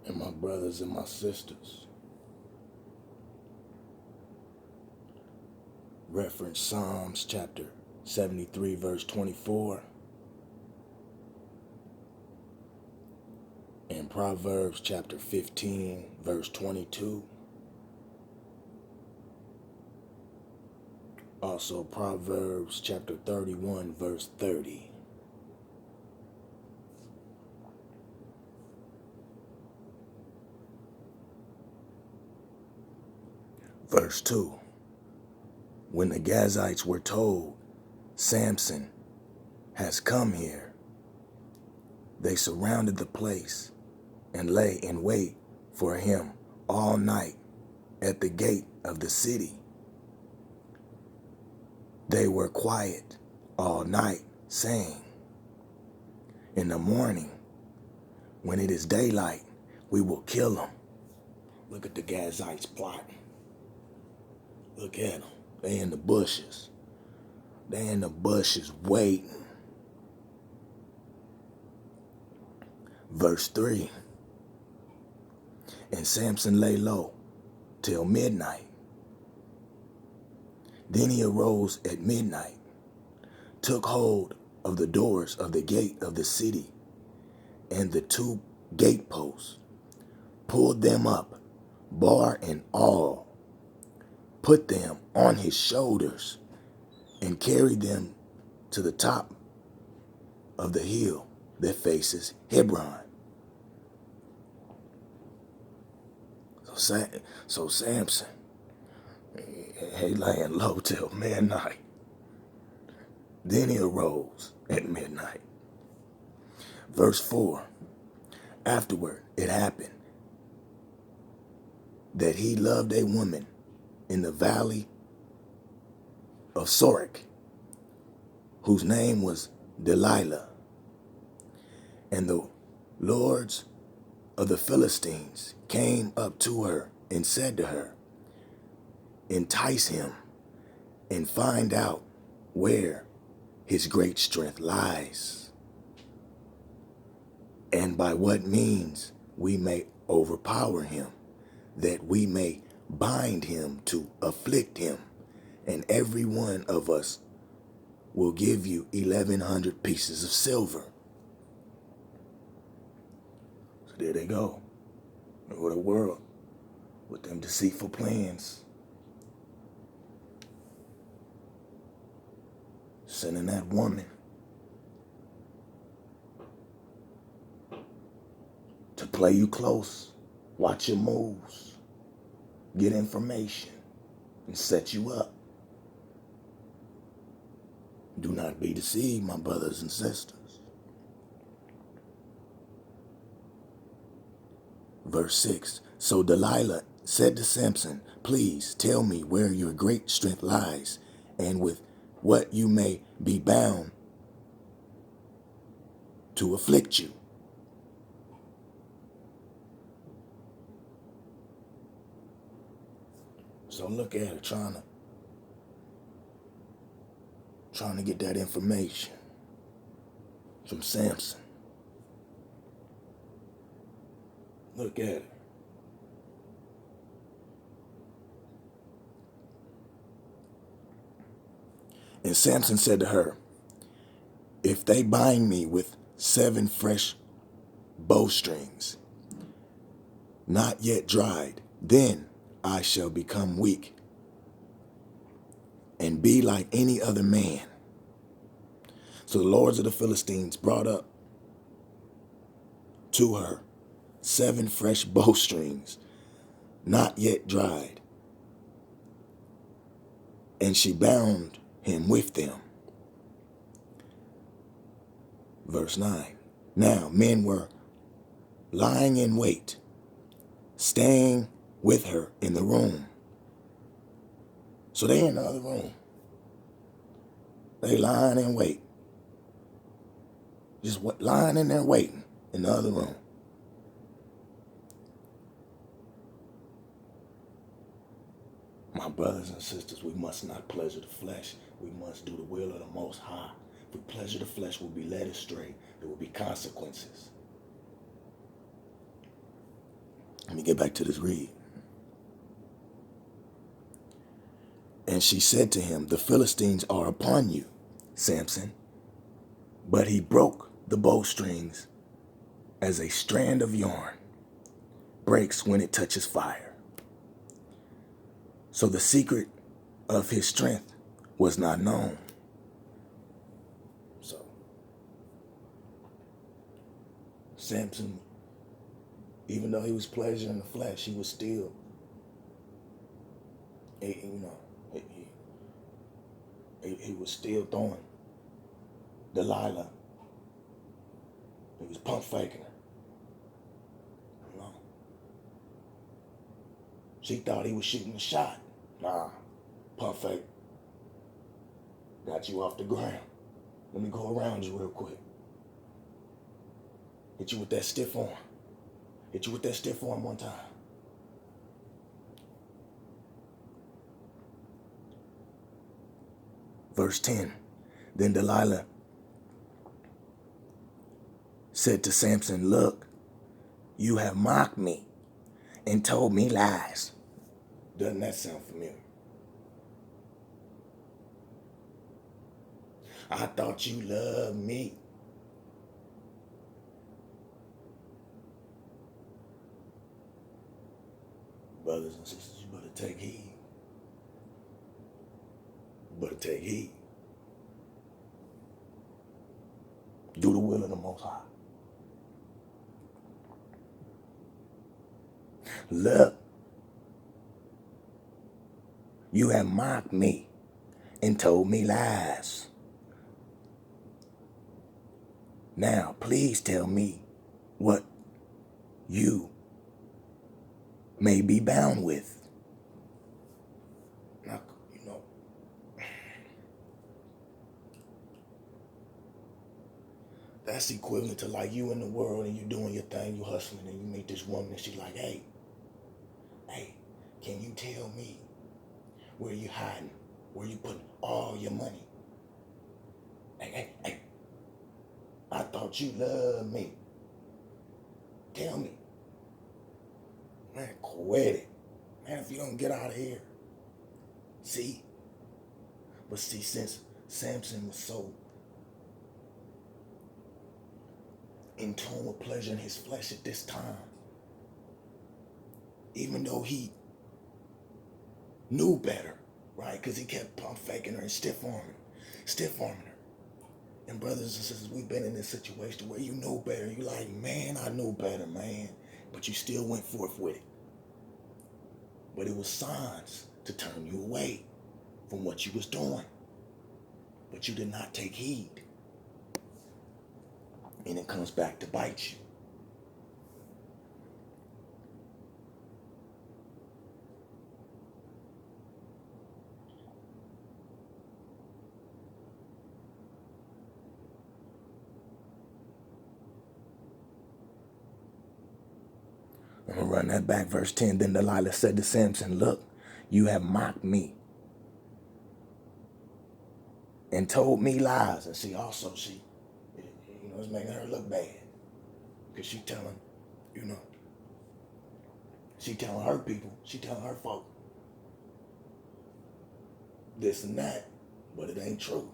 and my brothers and my sisters. Reference Psalms chapter 73 verse 24 and Proverbs chapter 15 verse 22. Also Proverbs chapter 31 verse 30. Verse 2. When the Gazites were told, Samson has come here, they surrounded the place and lay in wait for him all night at the gate of the city. They were quiet all night, saying, in the morning, when it is daylight, we will kill him. Look at the Gazites plotting. Look at them. They in the bushes. They in the bushes waiting. Verse 3. And Samson lay low till midnight. Then he arose at midnight, took hold of the doors of the gate of the city and the two gateposts, pulled them up, bar and all, put them on his shoulders, and carried them to the top of the hill that faces Hebron. So Samson, he laying low till midnight. Then he arose at midnight. Verse 4. Afterward, it happened that he loved a woman in the valley of Sorek, whose name was Delilah. And the lords of the Philistines came up to her and said to her, entice him and find out where his great strength lies, and by what means we may overpower him, that we may bind him to afflict him, and every one of us will give you 1,100 pieces of silver. So there they go. Over the world with them deceitful plans. Sending that woman to play you close, watch your moves, get information, and set you up. Do not be deceived, my brothers and sisters. Verse 6. So Delilah said to Samson, please tell me where your great strength lies, and with what you may be bound to afflict you. So look at her trying to get that information from Samson. Look at it. And Samson said to her, if they bind me with 7 fresh bowstrings, not yet dried, then I shall become weak and be like any other man. So the lords of the Philistines brought up to her 7 fresh bowstrings, not yet dried, and she bound him with them. Verse 9. Now men were lying in wait, staying with her in the room. So they in the other room. They lying in wait. Just lying in there waiting in the other room. My brothers and sisters, we must not pleasure the flesh. We must do the will of the Most High. If we pleasure the flesh, we'll be led astray. There will be consequences. Let me get back to this read. And she said to him, the Philistines are upon you, Samson. But he broke the bowstrings as a strand of yarn breaks when it touches fire. So the secret of his strength was not known. So Samson, even though he was pleasure in the flesh, he was still, he was still throwing Delilah. He was pump faking her. You know? She thought he was shooting a shot. Nah, pump fake. Got you off the ground. Let me go around you real quick. Hit you with that stiff arm. Hit you with that stiff arm one time. Verse 10. Then Delilah said to Samson, look, you have mocked me and told me lies. Doesn't that sound familiar? I thought you loved me. Brothers and sisters, you better take heed. You better take heed. Do the will of the Most High. Look, you have mocked me and told me lies. Now, please tell me what you may be bound with. Now, that's equivalent to like you in the world and you doing your thing, you hustling, and you meet this woman and she's like, hey, can you tell me where you hiding, where you putting all your money? Hey, I thought you loved me. Tell me. Man, quit it. Man, if you don't get out of here. See? But see, since Samson was so in tune with pleasure in his flesh at this time, even though he knew better, right? Because he kept pump faking her and stiff arming her. And brothers and sisters, we've been in this situation where you know better. You like, man, I knew better, man. But you still went forth with it. But it was signs to turn you away from what you was doing. But you did not take heed. And it comes back to bite you. I'm going to run that back, verse 10. Then Delilah said to Samson, look, you have mocked me and told me lies. And see, also, she, it's making her look bad. Because she telling, she telling her people, she telling her folk this and that, but it ain't true.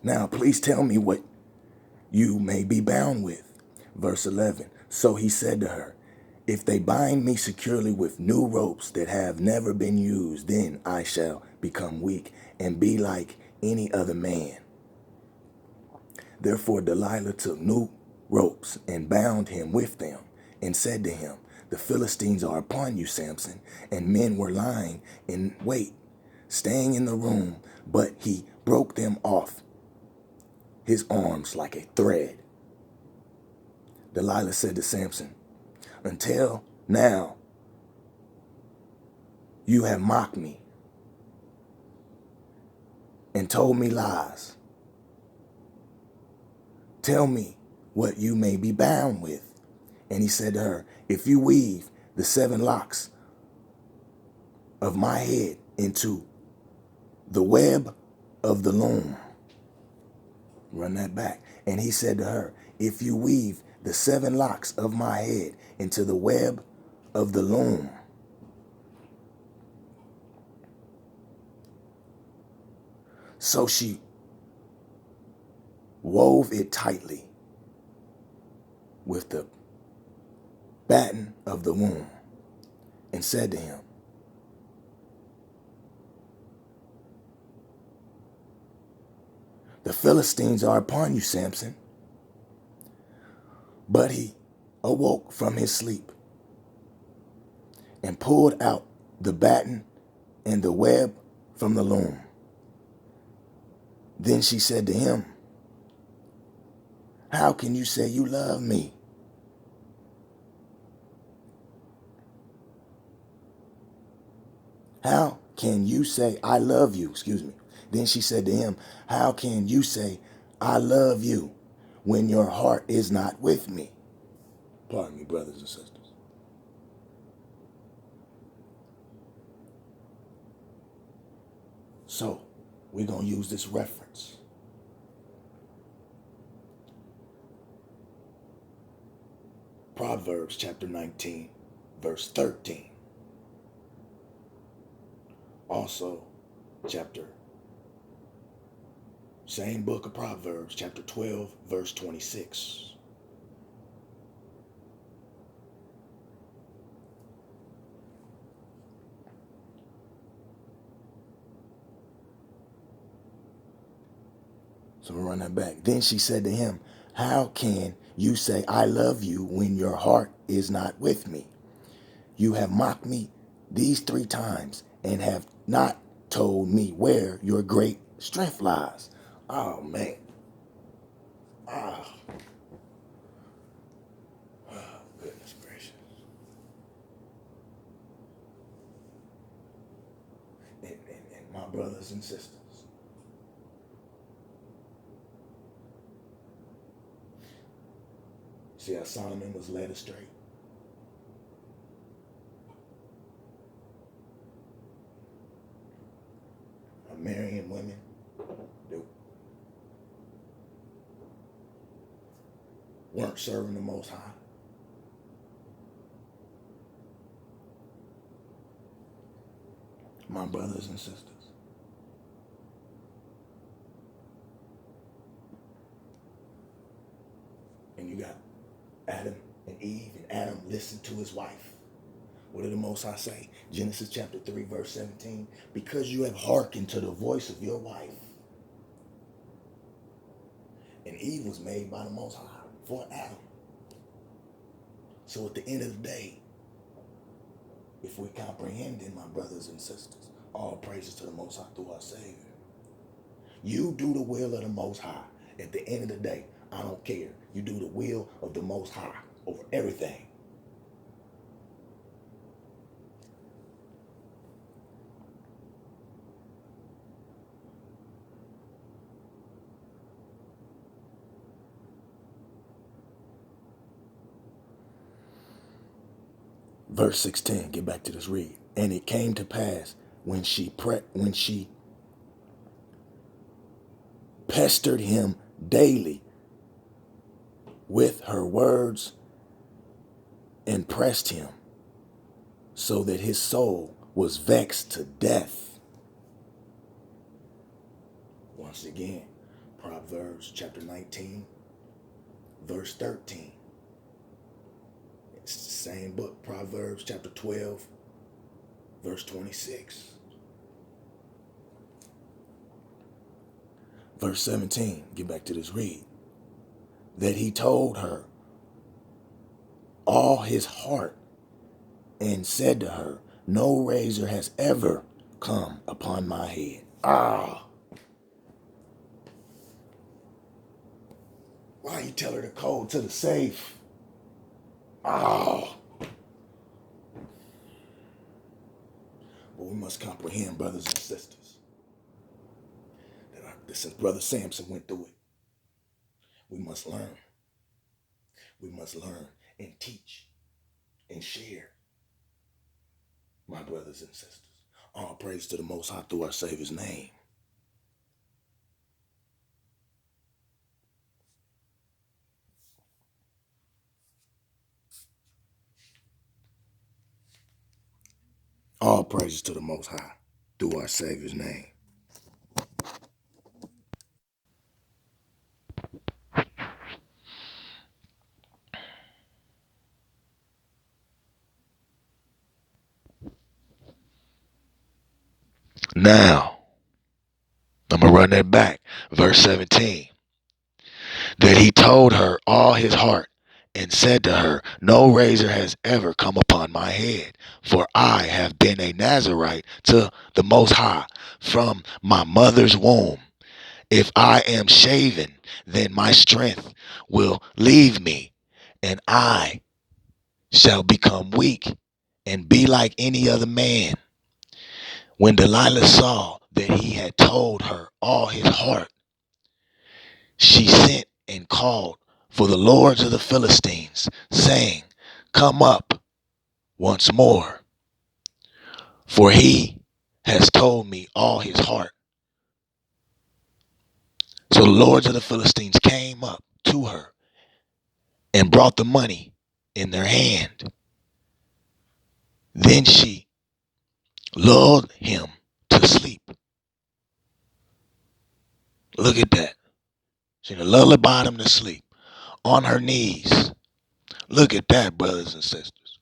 Now, please tell me what you may be bound with. Verse 11. So he said to her, if they bind me securely with new ropes that have never been used, then I shall become weak and be like any other man. Therefore Delilah took new ropes and bound him with them and said to him, the Philistines are upon you, Samson. And men were lying in wait, staying in the room, but he broke them off his arms like a thread. Delilah said to Samson, until now you have mocked me and told me lies. Tell me what you may be bound with. And he said to her, if you weave the 7 locks of my head into the web of the loom. Run that back. And he said to her, if you weave the 7 locks of my head into the web of the loom. So she wove it tightly with the batten of the womb and said to him, the Philistines are upon you, Samson. But he awoke from his sleep and pulled out the batten and the web from the loom. Then she said to him, how can you say you love me? How can you say I love you? Excuse me. Then she said to him, how can you say I love you when your heart is not with me? Pardon me, brothers and sisters. So we're going to use this reference. Proverbs chapter 19, verse 13. Also, same book of Proverbs, chapter 12, verse 26. So we'll run that back. Then she said to him, how can you say I love you when your heart is not with me? You have mocked me these 3 times and have not told me where your great strength lies. Oh, man. Oh, goodness gracious. And my brothers and sisters, see how Solomon was led astray? Marrying women that weren't serving the Most High. My brothers and sisters. And you got Adam and Eve, and Adam listened to his wife. What did the Most High say? Genesis chapter 3, verse 17. Because you have hearkened to the voice of your wife. And Eve was made by the Most High for Adam. So at the end of the day, if we comprehend it, my brothers and sisters, all praises to the Most High through our Savior. You do the will of the Most High. At the end of the day, I don't care. You do the will of the Most High over everything. Verse 16, get back to this read. And it came to pass when she pestered him daily with her words and pressed him, so that his soul was vexed to death. Once again, Proverbs chapter 19, verse 13. It's the same book, Proverbs chapter 12, verse 26. Verse 17, get back to this read. That he told her all his heart and said to her, no razor has ever come upon my head. Why you tell her the code to the safe? But we must comprehend, brothers and sisters, that since Brother Samson went through it, we must learn. We must learn and teach and share, my brothers and sisters. All praise to the Most High through our Savior's name. All praises to the Most High through our Savior's name. Now, I'm going to run that back. Verse 17. That he told her all his heart and said to her, no razor has ever come upon my head, for I have been a Nazarite to the Most High from my mother's womb. If I am shaven, then my strength will leave me, and I shall become weak and be like any other man. When Delilah saw that he had told her all his heart, she sent and called for the lords of the Philistines, saying, come up once more, for he has told me all his heart. So the lords of the Philistines came up to her and brought the money in their hand. Then she lulled him to sleep. Look at that. She lullabied him to sleep on her knees. Look at that, brothers and sisters.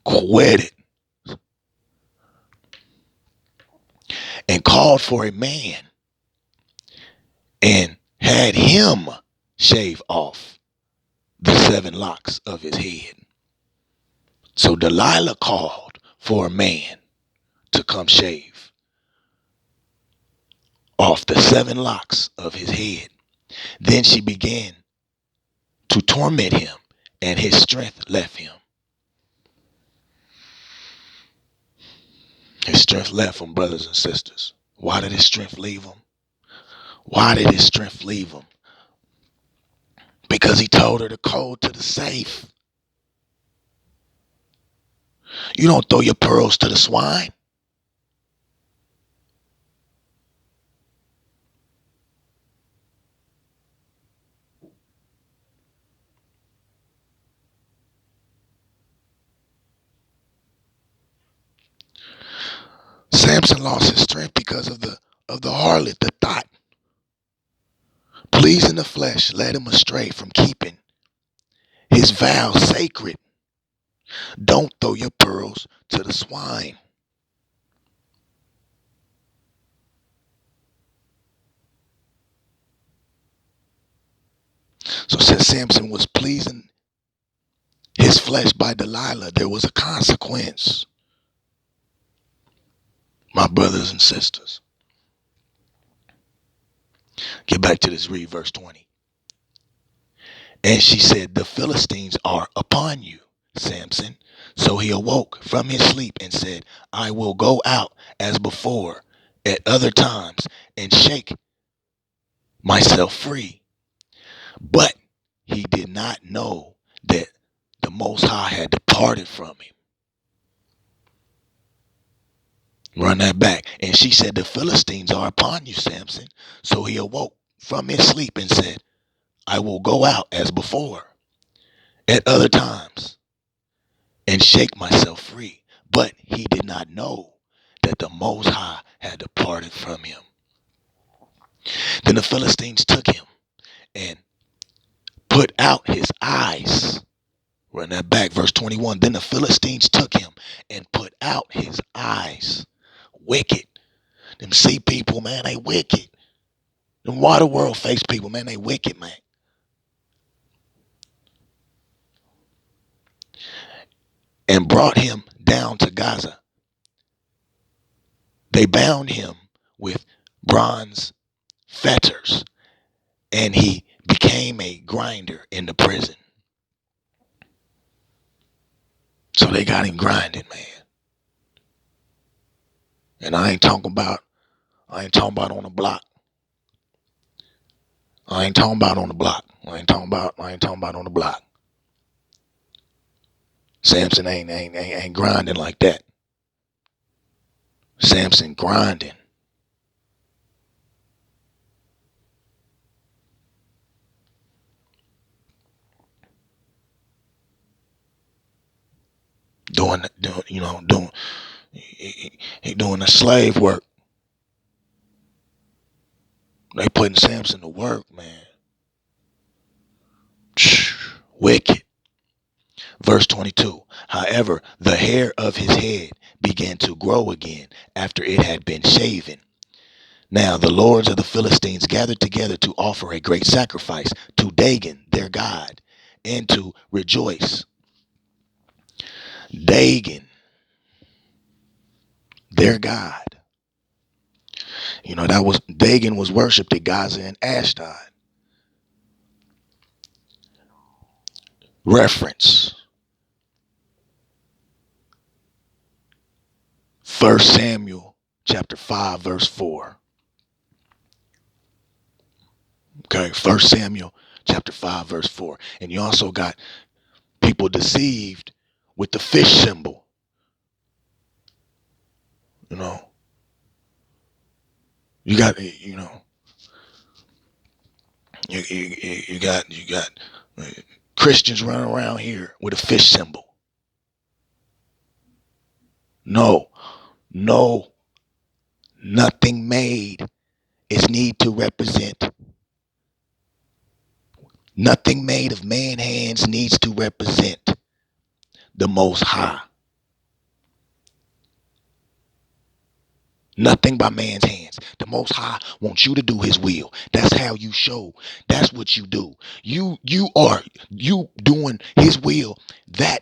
Quit it. And called for a man and had him shave off the 7 locks of his head. So Delilah called for a man to come shave off the 7 locks of his head. Then she began to torment him, and his strength left him. His strength left him, brothers and sisters. Why did his strength leave him? Why did his strength leave him? Because he told her the code to the safe. You don't throw your pearls to the swine. Samson lost his strength because of the harlot, the thought. Pleasing the flesh led him astray from keeping his vows sacred. Don't throw your pearls to the swine. So since Samson was pleasing his flesh by Delilah, there was a consequence. My brothers and sisters. Get back to this, read verse 20. And she said, the Philistines are upon you, Samson. So he awoke from his sleep and said, I will go out as before at other times and shake myself free. But he did not know that the Most High had departed from him. Run that back. And she said, the Philistines are upon you, Samson. So he awoke from his sleep and said, I will go out as before at other times and shake myself free. But he did not know that the Most High had departed from him. Then the Philistines took him and put out his eyes. Run that back, verse 21. Then the Philistines took him and put out his eyes. Wicked. Them sea people, man, they wicked. Them water world face people, man, they wicked, man. And brought him down to Gaza. They bound him with bronze fetters, and he became a grinder in the prison. So they got him grinding, man. And I ain't talking about on the block. I ain't talking about on the block. I ain't talking about on the block. Samson ain't grinding like that. Samson grinding. Doing He doing the slave work. They putting Samson to work, man. Wicked. Verse 22. However, the hair of his head began to grow again after it had been shaven. Now the lords of the Philistines gathered together to offer a great sacrifice to Dagon, their god, and to rejoice. Dagon, their god. You know, that was Dagon was worshipped at Gaza and Ashdod. Reference 1 Samuel chapter 5 verse 4. Okay, 1 Samuel chapter 5 verse 4. And you also got people deceived with the fish symbol. You know, you got you got Christians running around here with a fish symbol. No, no, nothing made is need to represent. Nothing made of man hands needs to represent the Most High. Nothing by man's hands. The Most High wants you to do his will. That's how you show. That's what you do. You doing his will. That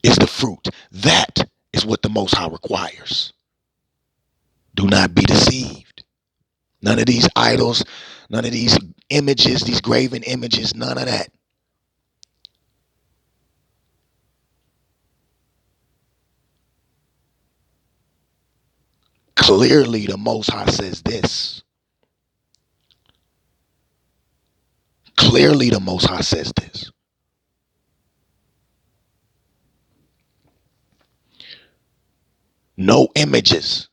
is the fruit. That is what the Most High requires. Do not be deceived. None of these idols, none of these images, these graven images, none of that. Clearly, the Most High says this. Clearly, the Most High says this. No images.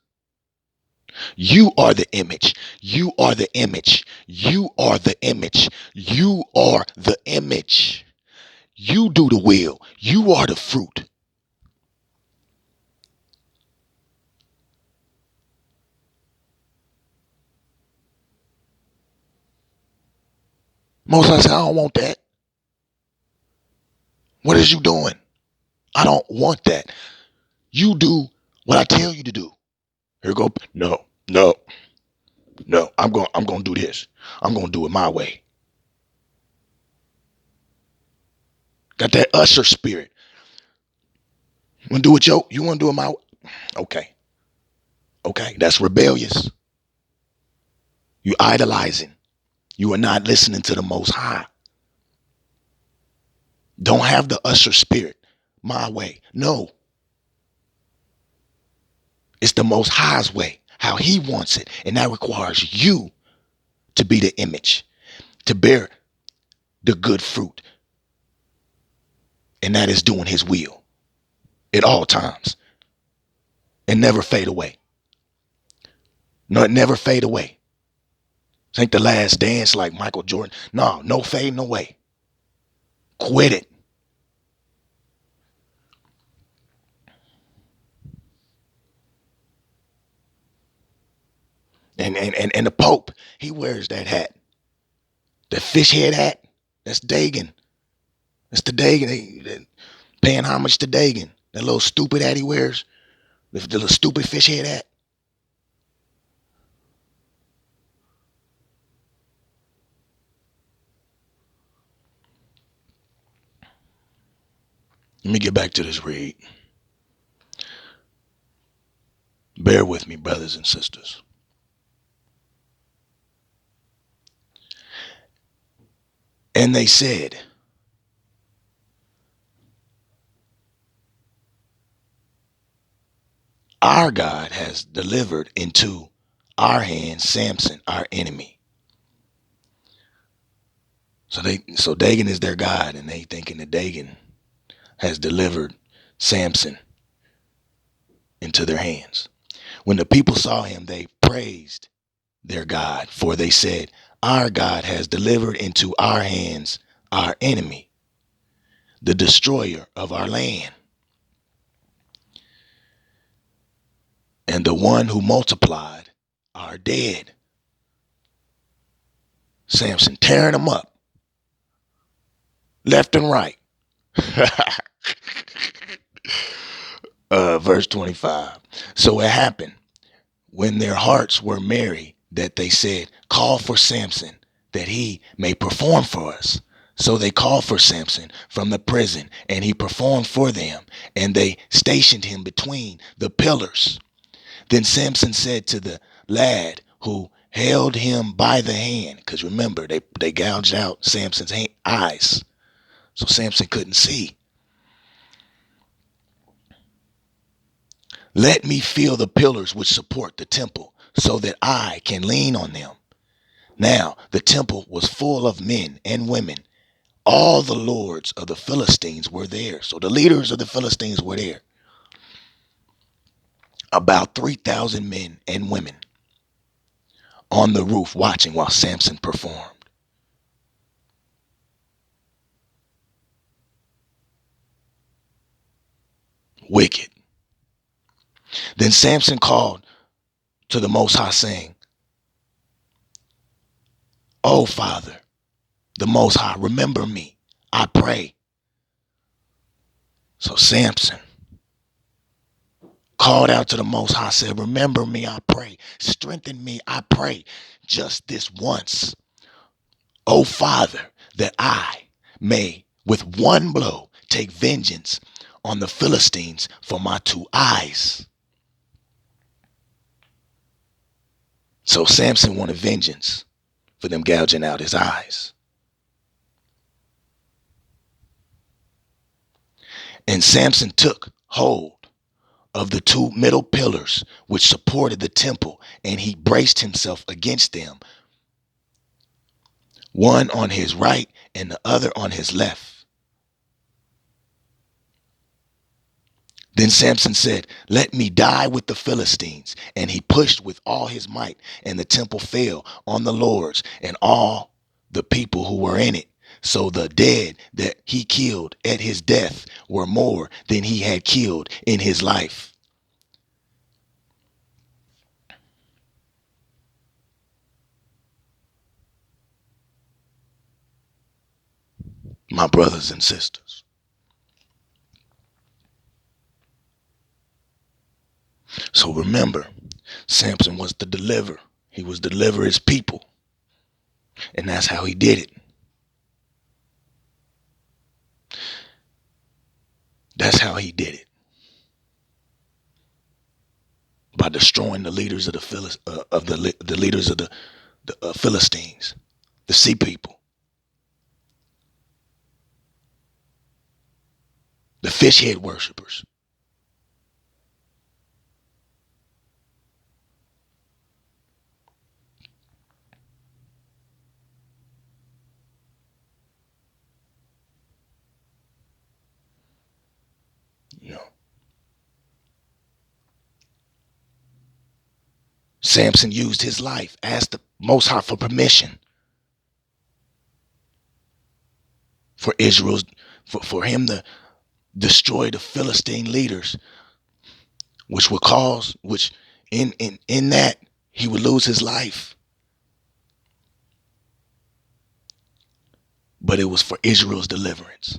You are the image. You are the image. You are the image. You are the image. You do the will. You are the fruit. Most High said, I don't want that. What is you doing? I don't want that. You do what I tell you to do. Here go. No, no, no. I'm gonna do this. I'm gonna do it my way. Got that usher spirit. You wanna do it you wanna do it my way? Okay. Okay. That's rebellious. You idolizing. You are not listening to the Most High. Don't have the usher spirit. My way. No. It's the Most High's way. How he wants it. And that requires you to be the image. To bear the good fruit. And that is doing his will. At all times. And never fade away. No, it never fade away. This ain't the last dance like Michael Jordan. No, no fading away. Quit it. And the Pope, he wears that hat. The fish head hat. That's Dagon. That's the Dagon. They paying homage to Dagon. That little stupid hat he wears. The little stupid fish head hat. Let me get back to this read. Bear with me, brothers and sisters. And they said, our God has delivered into our hands Samson, our enemy. So Dagon is their God, and they thinking that Dagon has delivered Samson into their hands. When the people saw him, they praised their God, for they said, our God has delivered into our hands our enemy, the destroyer of our land. and the one who multiplied are dead. Samson tearing them up left and right. Verse 25. So it happened when their hearts were merry that they said, call for Samson that he may perform for us. So they called for Samson from the prison, and he performed for them, and they stationed him between the pillars. Then Samson said to the lad who held him by the hand, because remember, they gouged out Samson's eyes, so Samson couldn't see. Let me feel the pillars which support the temple, so that I can lean on them. Now the temple was full of men and women. All the lords of the Philistines were there. So the leaders of the Philistines were there. About 3,000 men and women on the roof watching while Samson performed. Wicked. Then Samson called to the Most High, saying, "Oh, Father, the Most High, remember me, I pray." So Samson called out to the Most High, said, "Remember me, I pray. Strengthen me, I pray, just this once. Oh, Father, that I may with one blow take vengeance on the Philistines for my two eyes." So Samson wanted vengeance for them gouging out his eyes. And Samson took hold of the two middle pillars which supported the temple, and he braced himself against them, one on his right and the other on his left. Then Samson said, "Let me die with the Philistines." And he pushed with all his might, and the temple fell on the lords and all the people who were in it. So the dead that he killed at his death were more than he had killed in his life. My brothers and sisters. So remember, Samson was to deliver. He was to deliver his people. And that's how he did it. That's how he did it. By destroying the leaders of the leaders of the Philistines, the sea people, the fish head worshippers. You know, Samson used his life, asked the Most High for permission for Israel's for him to destroy the Philistine leaders, which would cause which in that he would lose his life. But it was for Israel's deliverance.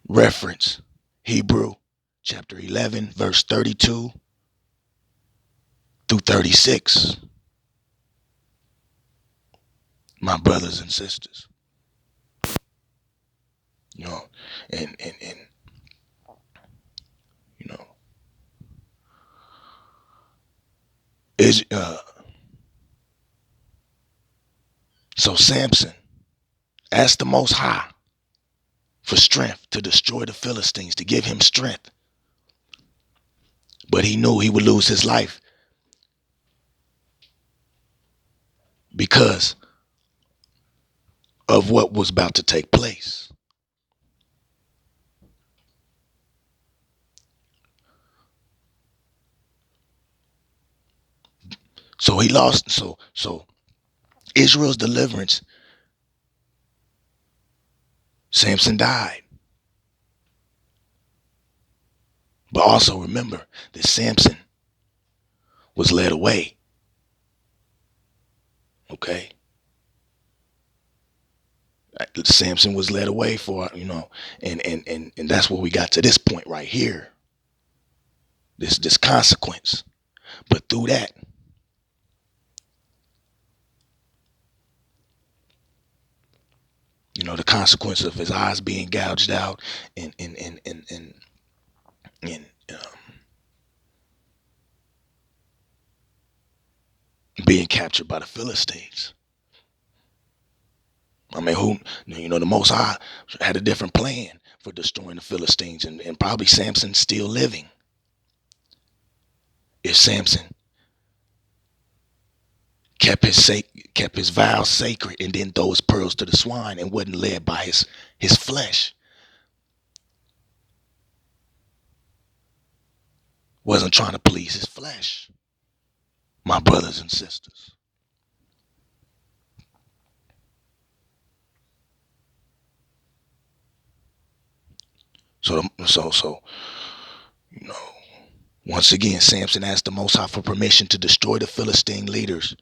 Reference Hebrew chapter 11 verse 32 through 36. My brothers and sisters. You know, and you know, is so Samson asked the Most High for strength to destroy the Philistines, to give him strength. But he knew he would lose his life because of what was about to take place. So he lost. So Israel's deliverance, Samson died. But also remember that Samson was led away. Okay? Samson was led away for, and that's where we got to this point right here. This consequence. But through that, the consequence of his eyes being gouged out and being captured by the Philistines. I mean, the Most High had a different plan for destroying the Philistines, and probably Samson still living. If Samson kept his vows sacred and didn't throw his pearls to the swine and wasn't led by his flesh, wasn't trying to please his flesh, my brothers and sisters. So you know, once again, Samson asked the Most High for permission to destroy the Philistine leaders,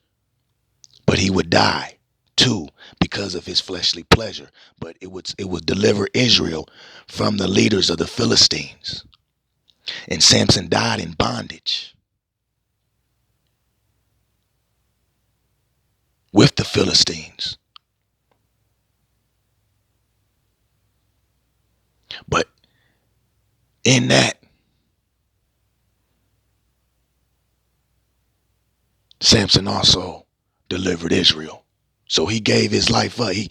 but he would die too because of his fleshly pleasure. But it would deliver Israel from the leaders of the Philistines. And Samson died in bondage with the Philistines. But in that, Samson also delivered Israel. So he gave his life up. He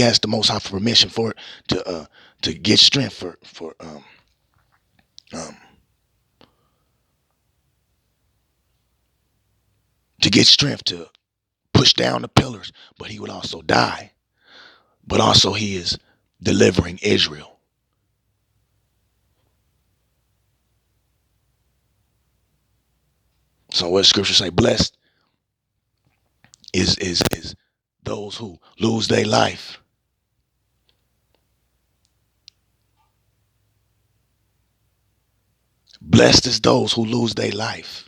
asked the Most High for permission for it to get strength for to get strength to push down the pillars, but he would also die. But also he is delivering Israel. So what scripture say? Blessed is those who lose their life. Blessed is those who lose their life.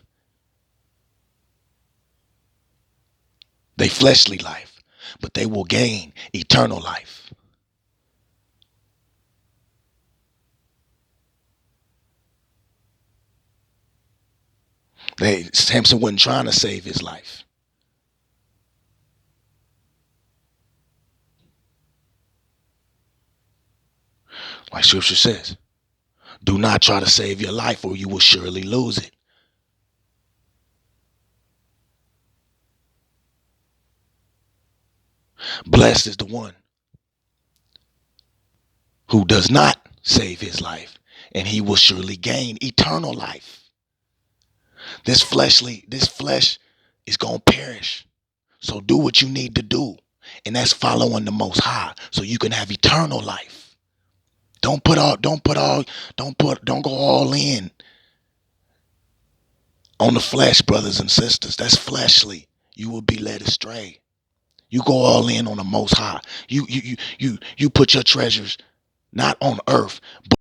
They fleshly life, but they will gain eternal life. Samson wasn't trying to save his life. Like scripture says, do not try to save your life or you will surely lose it. Blessed is the one who does not save his life, and he will surely gain eternal life. This flesh is going to perish. So do what you need to do. And that's following the Most High so you can have eternal life. Don't go all in on the flesh, brothers and sisters. That's fleshly. You will be led astray. You go all in on the Most High. You put your treasures not on earth, but